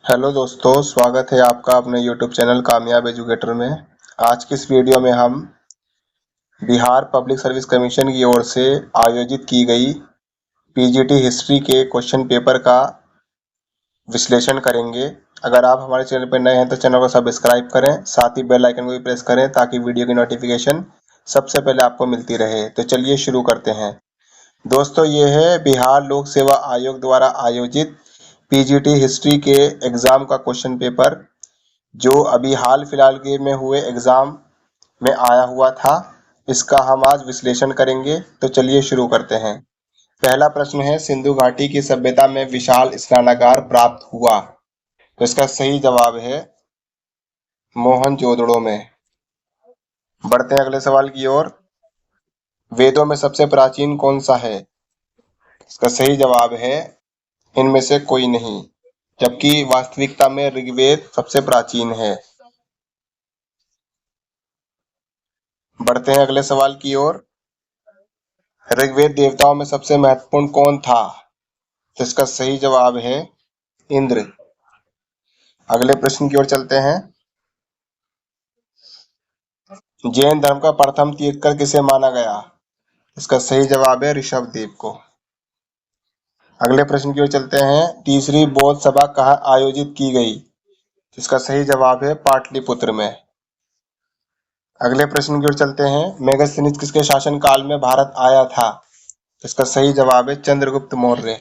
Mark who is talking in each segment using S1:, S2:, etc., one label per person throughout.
S1: Hello दोस्तों, स्वागत है आपका अपने यूट्यूब चैनल कामयाब एजुकेटर में। आज की इस वीडियो में हम बिहार पब्लिक सर्विस कमीशन की ओर से आयोजित की गई पीजीटी हिस्ट्री के क्वेश्चन पेपर का विश्लेषण करेंगे। अगर आप हमारे चैनल पर नए हैं तो चैनल को सब्सक्राइब करें, साथ ही बेल आइकन को भी प्रेस करें ताकि वीडियो की नोटिफिकेशन सबसे पहले आपको मिलती रहे। तो चलिए शुरू करते हैं। दोस्तों, ये है बिहार लोक सेवा आयोग द्वारा आयोजित पीजीटी हिस्ट्री के एग्जाम का क्वेश्चन पेपर, जो अभी हाल फिलहाल के में हुए एग्जाम में आया हुआ था। इसका हम आज विश्लेषण करेंगे। तो चलिए शुरू करते हैं। पहला प्रश्न है, सिंधु घाटी की सभ्यता में विशाल स्नानागार प्राप्त हुआ। तो इसका सही जवाब है मोहनजोदड़ो में। बढ़ते हैं अगले सवाल की ओर। वेदों में सबसे प्राचीन कौन सा है? इसका सही जवाब है इनमें से कोई नहीं, जबकि वास्तविकता में ऋग्वेद सबसे प्राचीन है। बढ़ते हैं अगले सवाल की ओर। ऋग्वेद देवताओं में सबसे महत्वपूर्ण कौन था? तो इसका सही जवाब है इंद्र। अगले प्रश्न की ओर चलते हैं। जैन धर्म का प्रथम तीर्थंकर किसे माना गया? इसका सही जवाब है ऋषभदेव को। अगले प्रश्न की ओर चलते हैं। तीसरी बौद्ध सभा कहाँ आयोजित की गई? इसका सही जवाब है पाटलिपुत्र में। अगले प्रश्न की ओर चलते हैं। मेगस्थनीज किसके शासन काल में भारत आया था? इसका सही जवाब है चंद्रगुप्त मौर्य।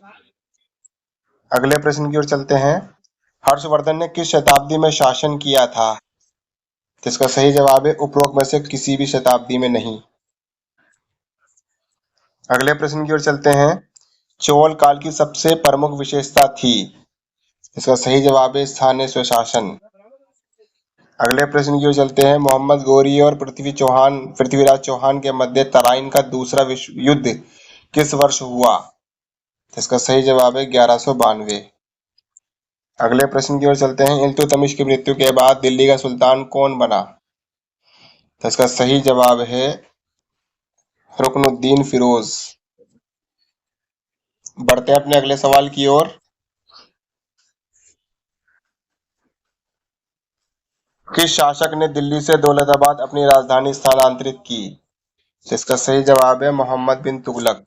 S1: अगले प्रश्न की ओर चलते हैं। हर्षवर्धन ने किस शताब्दी में शासन किया था? इसका सही जवाब है उपरोक्त में से किसी भी शताब्दी में नहीं। अगले प्रश्न की ओर चलते हैं। चोल काल की सबसे प्रमुख विशेषता थी? इसका सही जवाब है स्थानीय स्वशासन। अगले प्रश्न की ओर चलते हैं। मोहम्मद गौरी और पृथ्वीराज चौहान के मध्य तराइन का दूसरा विश्व युद्ध किस वर्ष हुआ? इसका सही जवाब है 1192। अगले प्रश्न की ओर चलते हैं। इल्तुतमिश की मृत्यु के बाद दिल्ली का सुल्तान कौन बना? तो इसका सही जवाब है रुकनुद्दीन फिरोज। बढ़ते हैं अपने अगले सवाल की ओर। किस शासक ने दिल्ली से दौलताबाद अपनी राजधानी स्थानांतरित की? इसका सही जवाब है मोहम्मद बिन तुगलक।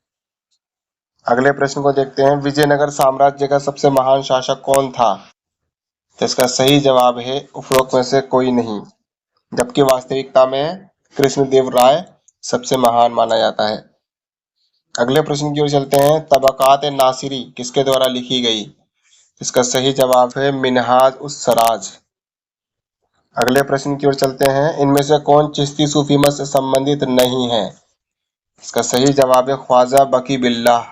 S1: अगले प्रश्न को देखते हैं। विजयनगर साम्राज्य का सबसे महान शासक कौन था? इसका सही जवाब है उपरोक्त में से कोई नहीं, जबकि वास्तविकता में कृष्णदेव राय सबसे महान माना जाता है। अगले प्रश्न की ओर चलते हैं। तबकात नासिरी किसके द्वारा लिखी गई? इसका सही जवाब है मिनहाज उस सराज। अगले प्रश्न की ओर चलते हैं। इनमें से कौन चिश्ती सूफी मत से संबंधित नहीं है? इसका सही जवाब है ख्वाजा बकी बिल्लाह।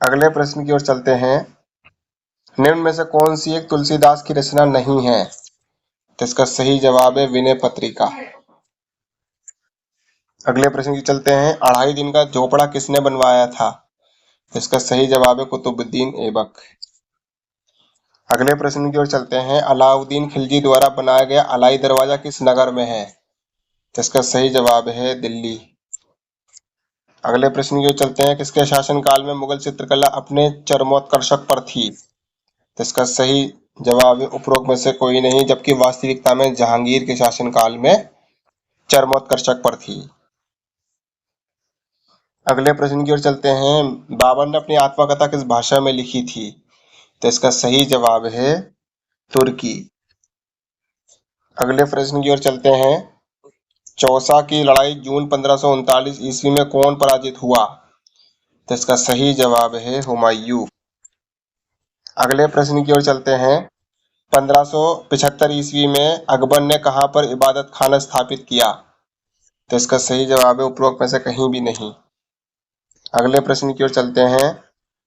S1: अगले प्रश्न की ओर चलते हैं। निम्न में से कौन सी एक तुलसीदास की रचना नहीं है? तो इसका सही जवाब है विनय पत्रिका। अगले प्रश्न की चलते हैं। 2.5 दिन का झोपड़ा किसने बनवाया था? तो इसका सही जवाब है कुतुबुद्दीन ऐबक। अगले प्रश्न की ओर चलते हैं। अलाउद्दीन खिलजी द्वारा बनाया गया अलाई दरवाजा किस नगर में है? तो इसका सही जवाब है दिल्ली। अगले प्रश्न की ओर चलते हैं। किसके शासनकाल में मुगल चित्रकला अपने चरमोत्कर्ष पर थी? तो इसका सही जवाब है उपरोक्त में से कोई नहीं, जबकि वास्तविकता में जहांगीर के शासनकाल में चरमोत्कर्ष पर थी। अगले प्रश्न की ओर चलते हैं। बाबर ने अपनी आत्मकथा किस भाषा में लिखी थी? तो इसका सही जवाब है तुर्की। अगले प्रश्न की ओर चलते हैं। चौसा की लड़ाई जून 1539 ईस्वी में कौन पराजित हुआ? तो इसका सही जवाब है हुमायूं। अगले प्रश्न की ओर चलते हैं। 1575 ईस्वी में अकबर ने कहां पर इबादत खाना स्थापित किया? तो इसका सही जवाब है उपरोक्त में से कहीं भी नहीं। अगले प्रश्न की ओर चलते हैं।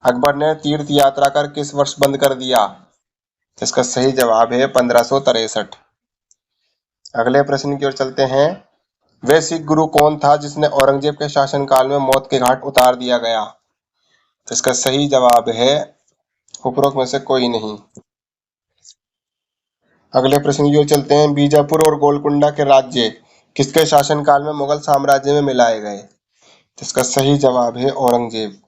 S1: अकबर ने तीर्थ यात्रा कर किस वर्ष बंद कर दिया? इसका सही जवाब है 1563। अगले प्रश्न की ओर चलते हैं। वह सिख गुरु कौन था जिसने औरंगजेब के शासनकाल में मौत के घाट उतार दिया गया? इसका सही जवाब है उपरोक्त में से कोई नहीं। अगले प्रश्न की ओर चलते हैं। बीजापुर और गोलकुंडा के राज्य किसके शासनकाल में मुगल साम्राज्य में मिलाए गए? इसका सही जवाब है औरंगजेब।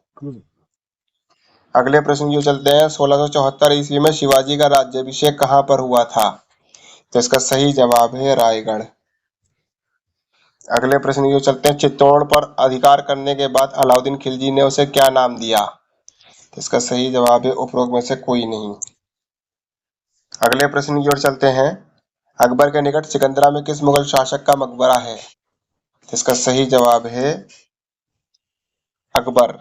S1: अगले प्रश्न की ओर चलते हैं। 1674 ईस्वी में शिवाजी का राज्याभिषेक कहाँ पर हुआ था? तो इसका सही जवाब है रायगढ़। अगले प्रश्न की ओर चलते हैं। चित्तौड़ पर अधिकार करने के बाद अलाउद्दीन खिलजी ने उसे क्या नाम दिया? तो इसका सही जवाब है उपरोक्त में से कोई नहीं। अगले प्रश्न की ओर चलते हैं। अकबर के निकट सिकंदरा में किस मुगल शासक का मकबरा है? तो इसका सही जवाब है अकबर।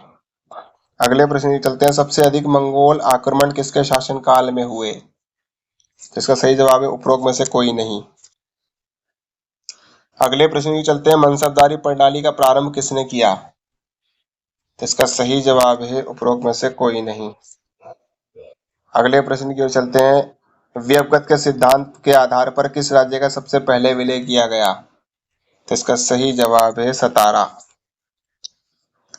S1: अगले प्रश्न की चलते हैं। सबसे अधिक मंगोल आक्रमण किसके शासनकाल में हुए? तो इसका सही जवाब है उपरोक्त में से कोई नहीं। अगले प्रश्न की चलते हैं। मनसबदारी प्रणाली का प्रारंभ किसने किया? तो इसका सही जवाब है उपरोक्त में से कोई नहीं। अगले प्रश्न की ओर चलते हैं। व्यवगत के सिद्धांत के आधार पर किस राज्य का सबसे पहले विलय किया गया? तो इसका सही जवाब है सतारा।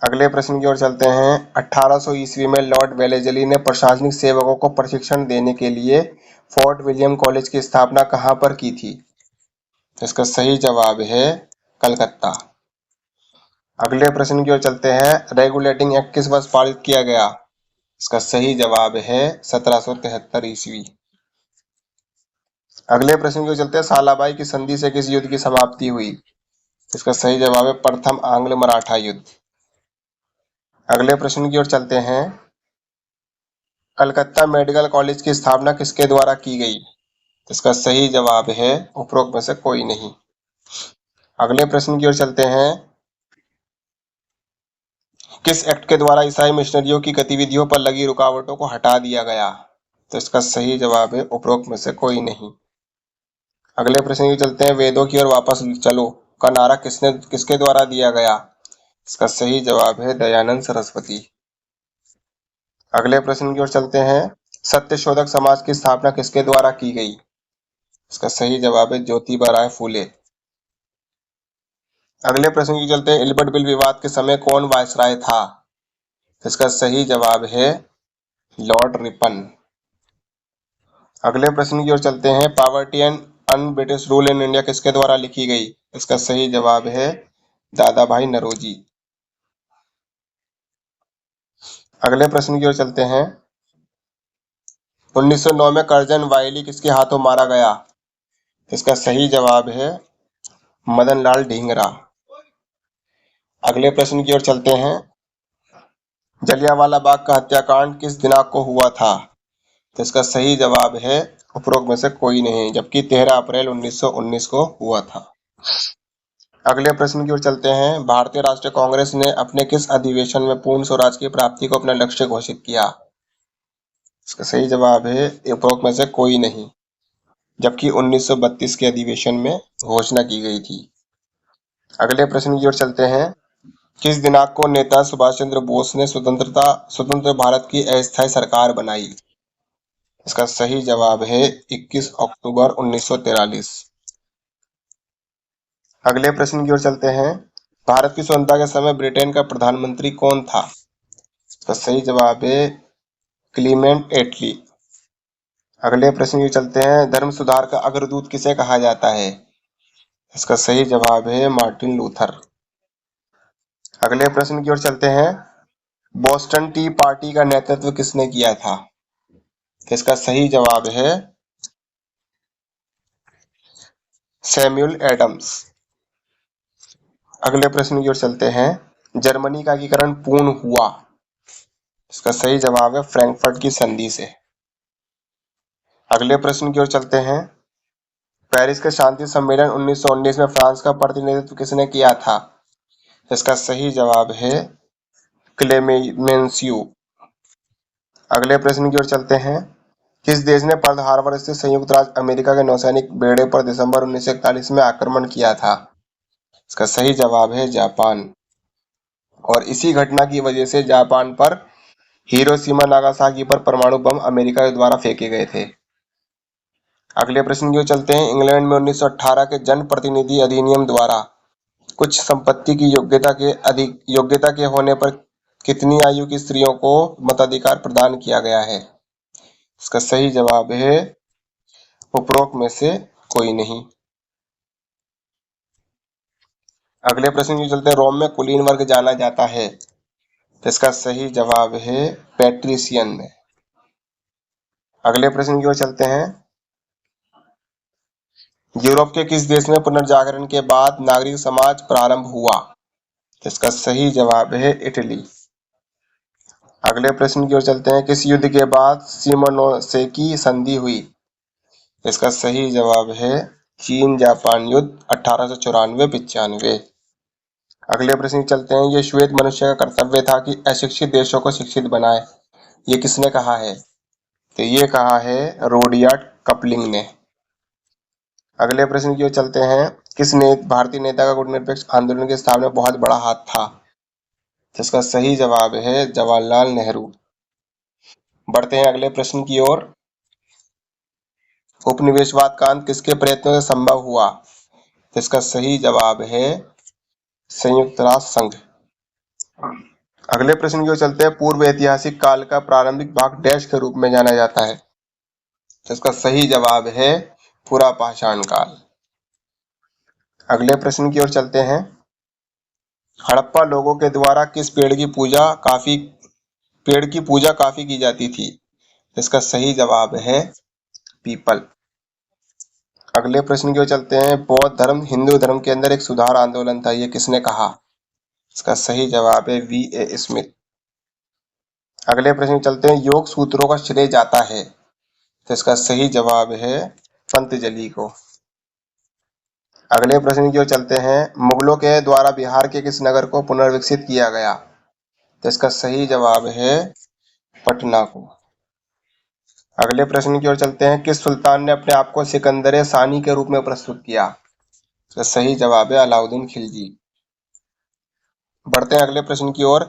S1: अगले प्रश्न की ओर चलते हैं। 1800 ईस्वी में लॉर्ड वेलेस्ली ने प्रशासनिक सेवकों को प्रशिक्षण देने के लिए फोर्ट विलियम कॉलेज की स्थापना कहाँ पर की थी? तो इसका सही जवाब है कलकत्ता। अगले प्रश्न की ओर चलते हैं। रेगुलेटिंग एक्ट किस वर्ष पारित किया गया? इसका सही जवाब है 1773 ईस्वी। अगले प्रश्न की ओर चलते हैं। सालाबाई की संधि से किस युद्ध की समाप्ति हुई? इसका सही जवाब है प्रथम आंग्ल मराठा युद्ध। अगले प्रश्न की ओर चलते हैं। कलकत्ता मेडिकल कॉलेज की स्थापना किसके द्वारा की गई? इसका सही जवाब है उपरोक्त में से कोई नहीं। अगले प्रश्न की ओर चलते हैं। किस एक्ट के द्वारा ईसाई मिशनरियों की गतिविधियों पर लगी रुकावटों को हटा दिया गया? तो इसका सही जवाब है उपरोक्त में से कोई नहीं। अगले प्रश्न की चलते हैं। वेदों की ओर वापस चलो का नारा किसके द्वारा दिया गया? इसका सही जवाब है दयानंद सरस्वती। अगले प्रश्न की ओर चलते हैं। सत्यशोधक समाज की स्थापना किसके द्वारा की गई? इसका सही जवाब है ज्योतिबा राय फूले। अगले प्रश्न की चलते हैं। इल्बर्ट बिल विवाद के समय कौन वायसराय था? इसका सही जवाब है लॉर्ड रिपन। अगले प्रश्न की ओर चलते हैं। Poverty and un British rule in India किसके द्वारा लिखी गई? इसका सही जवाब है दादा भाई नरोजी। अगले प्रश्न की ओर चलते हैं। 1909 में कर्जन वायली किसके हाथों मारा गया? इसका सही जवाब है मदन लाल ढींगरा। अगले प्रश्न की ओर चलते हैं। जलियांवाला बाग का हत्याकांड किस दिनांक को हुआ था? तो इसका सही जवाब है उपरोक्त में से कोई नहीं, जबकि 13 अप्रैल 1919 को हुआ था। अगले प्रश्न की ओर चलते हैं। भारतीय राष्ट्रीय कांग्रेस ने अपने किस अधिवेशन में पूर्ण स्वराज की प्राप्ति को अपना लक्ष्य घोषित किया? इसका सही जवाब है उपरोक्त में से कोई नहीं, जबकि 1932 के अधिवेशन में घोषणा की गई थी। अगले प्रश्न की ओर चलते हैं। किस दिनांक को नेताजी सुभाष चंद्र बोस ने स्वतंत्र भारत की अस्थायी सरकार बनाई? इसका सही जवाब है 21 अक्टूबर 1943। अगले प्रश्न की ओर चलते हैं। भारत की स्वतंत्रता के समय ब्रिटेन का प्रधानमंत्री कौन था? इसका सही जवाब है क्लीमेंट एटली। अगले प्रश्न की ओर चलते हैं। धर्म सुधार का अग्रदूत किसे कहा जाता है? इसका सही जवाब है मार्टिन लूथर। अगले प्रश्न की ओर चलते हैं। बोस्टन टी पार्टी का नेतृत्व किसने किया था? इसका सही जवाब है सैमुअल एडम्स। अगले प्रश्न की ओर चलते हैं। जर्मनी का एकीकरण पूर्ण हुआ? इसका सही जवाब है फ्रैंकफर्ट की संधि से। अगले प्रश्न की ओर चलते हैं। पेरिस के शांति सम्मेलन 1919 में फ्रांस का प्रतिनिधित्व किसने किया था? इसका सही जवाब है क्लेमेंसियो। अगले प्रश्न की ओर चलते हैं। किस देश ने पर्ल हार्बर स्थित संयुक्त राज्य अमेरिका के नौसैनिक बेड़े पर दिसंबर 1941 में आक्रमण किया था? इसका सही जवाब है जापान। और इसी घटना की वजह से जापान पर हिरोशिमा नागासाकी पर परमाणु बम अमेरिका द्वारा फेंके गए थे। अगले प्रश्न की ओर चलते हैं। इंग्लैंड में 1918 के जन प्रतिनिधि अधिनियम द्वारा कुछ संपत्ति की योग्यता के होने पर कितनी आयु की स्त्रियों को मताधिकार प्रदान किया गया है? इसका सही जवाब है उपरोक्त में से कोई नहीं। अगले प्रश्न की चलते हैं। रोम में कुलीन वर्ग जाना जाता है? तो इसका सही जवाब है पेट्रिशियन ने। अगले प्रश्न की ओर चलते हैं। यूरोप के किस देश में पुनर्जागरण के बाद नागरिक समाज प्रारंभ हुआ? तो इसका सही जवाब है इटली। अगले प्रश्न की ओर चलते हैं। किस युद्ध के बाद शिमोनोसेकी संधि हुई? इसका सही जवाब है चीन जापान युद्ध 1894-95। अगले प्रश्न की चलते हैं। ये श्वेत मनुष्य का कर्तव्य था कि अशिक्षित देशों को शिक्षित बनाए, ये किसने कहा है? तो ये कहा है रुडयार्ड कपलिंग ने। अगले प्रश्न की ओर चलते हैं। किस भारतीय नेता का गुटनिरपेक्ष आंदोलन की स्थापना में बहुत बड़ा हाथ था? जिसका सही जवाब है जवाहरलाल नेहरू। बढ़ते हैं अगले प्रश्न की ओर। उपनिवेशवाद का अंत किसके प्रयत्नों से संभव हुआ? इसका सही जवाब है संयुक्त राष्ट्र संघ। अगले प्रश्न की ओर चलते हैं। पूर्व ऐतिहासिक काल का प्रारंभिक भाग डैश के रूप में जाना जाता है? इसका सही जवाब है पुरा पाषाण काल। अगले प्रश्न की ओर चलते हैं। हड़प्पा लोगों के द्वारा किस पेड़ की पूजा काफी की जाती थी? इसका सही जवाब है पीपल। अगले प्रश्न की ओर चलते हैं। बौद्ध धर्म हिंदू धर्म के अंदर एक सुधार आंदोलन था, ये किसने कहा? इसका सही जवाब है V.A. स्मिथ। अगले प्रश्न की चलते हैं। योग सूत्रों का श्रेय जाता है? तो इसका सही जवाब है पंतजलि को। अगले प्रश्न की ओर चलते हैं। मुगलों के द्वारा बिहार के किस नगर को पुनर्विकसित किया गया? तो इसका सही जवाब है पटना को। अगले प्रश्न की ओर चलते हैं। किस सुल्तान ने अपने आप को सिकंदर सानी के रूप में प्रस्तुत किया? तो सही जवाब है अलाउद्दीन खिलजी। बढ़ते हैं अगले प्रश्न की ओर।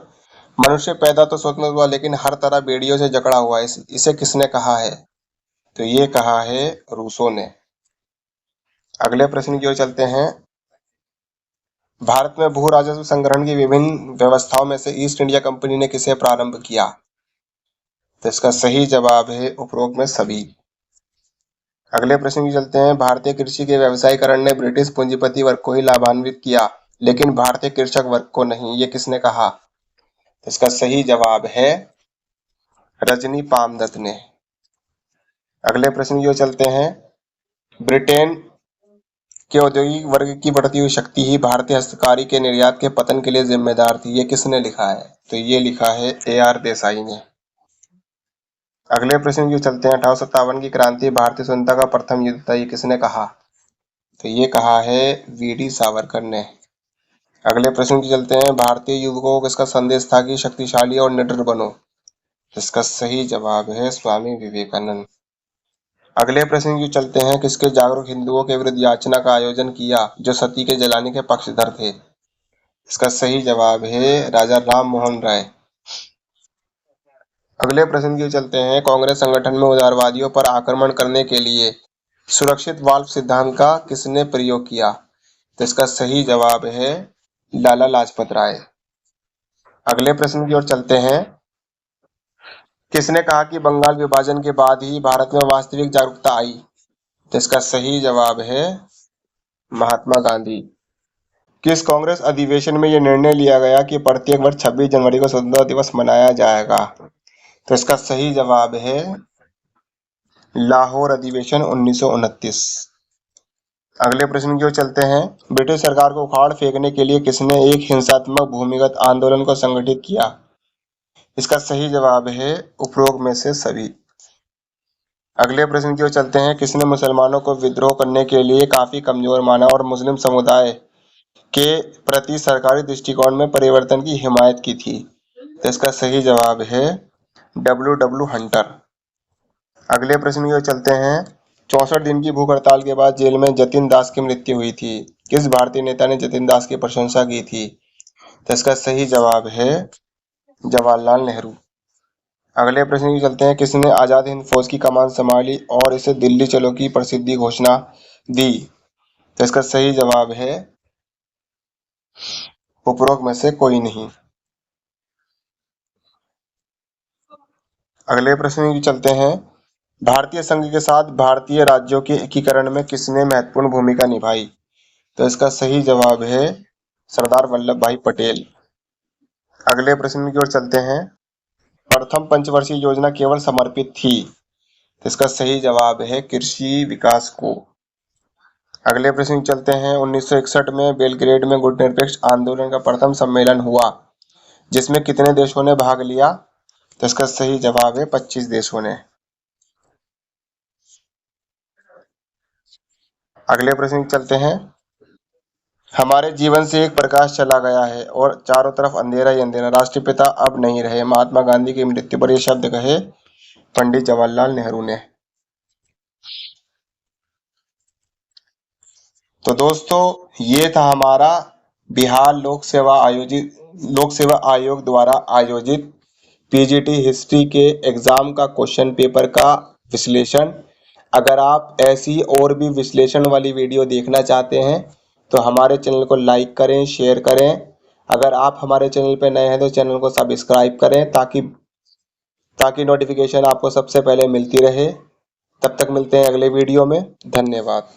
S1: मनुष्य पैदा तो स्वतंत्र हुआ लेकिन हर तरह बेड़ियों से जकड़ा हुआ है, इसे किसने कहा है? तो ये कहा है रूसो ने। अगले प्रश्न की ओर चलते हैं। भारत में भू राजस्व संग्रहण की विभिन्न व्यवस्थाओं में से ईस्ट इंडिया कंपनी ने किसे प्रारंभ किया? तो इसका सही जवाब है उपरोक्त में सभी। अगले प्रश्न की चलते हैं। भारतीय कृषि के व्यवसायीकरण ने ब्रिटिश पूंजीपति वर्ग को ही लाभान्वित किया लेकिन भारतीय कृषक वर्ग को नहीं, ये किसने कहा? तो इसका सही जवाब है रजनी पामदत्त ने। अगले प्रश्न की ओर चलते हैं। ब्रिटेन के औद्योगिक वर्ग की बढ़ती हुई शक्ति ही भारतीय हस्तकारी के निर्यात के पतन के लिए जिम्मेदार थी, ये किसने लिखा है? तो ये लिखा है A.R. देसाई ने। अगले प्रश्न की चलते हैं। 1857 की क्रांति भारतीय स्वतंत्रता का प्रथम युद्ध था, ये किसने कहा? तो ये कहा है V.D. सावरकर ने। अगले प्रश्न की चलते हैं। भारतीय युवकों को इसका संदेश था कि शक्तिशाली और निडर बनो, इसका सही जवाब है स्वामी विवेकानंद। अगले प्रश्न की चलते हैं। किसके जागरूक हिंदुओं के विरुद्ध याचना का आयोजन किया जो सती के जलाने के पक्षधर थे? इसका सही जवाब है राजा राम मोहन राय। अगले प्रश्न की चलते हैं। कांग्रेस संगठन में उदारवादियों पर आक्रमण करने के लिए सुरक्षित वाल्व सिद्धांत का किसने प्रयोग किया? तो इसका सही जवाब है लाला लाजपत राय। अगले प्रश्न की ओर चलते हैं। किसने कहा कि बंगाल विभाजन के बाद ही भारत में वास्तविक जागरूकता आई? तो इसका सही जवाब है महात्मा गांधी। किस कांग्रेस अधिवेशन में यह निर्णय लिया गया कि प्रत्येक वर्ष 26 जनवरी को स्वतंत्रता दिवस मनाया जाएगा? तो इसका सही जवाब है लाहौर अधिवेशन 1929। अगले प्रश्न की ओर चलते हैं। ब्रिटिश सरकार को उखाड़ फेंकने के लिए किसने एक हिंसात्मक भूमिगत आंदोलन को संगठित किया? इसका सही जवाब है उपरोक्त में से सभी। अगले प्रश्न की ओर चलते हैं। किसने मुसलमानों को विद्रोह करने के लिए काफी कमजोर माना और मुस्लिम समुदाय के प्रति सरकारी दृष्टिकोण में परिवर्तन की हिमायत की थी? तो इसका सही जवाब है W. हंटर। अगले प्रश्न की ओर चलते हैं। 64 दिन की भूख हड़ताल के बाद जेल में जतिन दास की मृत्यु हुई थी, किस भारतीय नेता ने जतिन दास की प्रशंसा की थी? तो इसका सही जवाब है जवाहरलाल नेहरू। अगले प्रश्न की चलते हैं। किसने आजाद हिंद फौज की कमान संभाली और इसे दिल्ली चलो की प्रसिद्धि घोषणा दी? तो इसका सही जवाब है उपरोक्त में से कोई नहीं। अगले प्रश्न की चलते हैं। भारतीय संघ के साथ भारतीय राज्यों के एकीकरण में किसने महत्वपूर्ण भूमिका निभाई? तो इसका सही जवाब है सरदार वल्लभ भाई पटेल। अगले प्रश्न की ओर चलते हैं। प्रथम पंचवर्षीय योजना केवल समर्पित थी, तो इसका सही जवाब है कृषि विकास को। अगले प्रश्न की चलते हैं। 1961 में बेलग्रेड में गुटनिरपेक्ष आंदोलन का प्रथम सम्मेलन हुआ, जिसमें कितने देशों ने भाग लिया, तो इसका सही जवाब है 25 देशों ने। अगले प्रश्न की चलते हैं। हमारे जीवन से एक प्रकाश चला गया है और चारों तरफ अंधेरा ही अंधेरा, राष्ट्रपिता अब नहीं रहे, महात्मा गांधी की मृत्यु पर ये शब्द कहे पंडित जवाहरलाल नेहरू ने। तो दोस्तों, ये था हमारा बिहार लोक सेवा आयोग द्वारा आयोजित पीजीटी हिस्ट्री के एग्जाम का क्वेश्चन पेपर का विश्लेषण। अगर आप ऐसी और भी विश्लेषण वाली वीडियो देखना चाहते हैं तो हमारे चैनल को लाइक करें, शेयर करें। अगर आप हमारे चैनल पर नए हैं तो चैनल को सब्सक्राइब करें ताकि नोटिफिकेशन आपको सबसे पहले मिलती रहे। तब तक मिलते हैं अगले वीडियो में। धन्यवाद।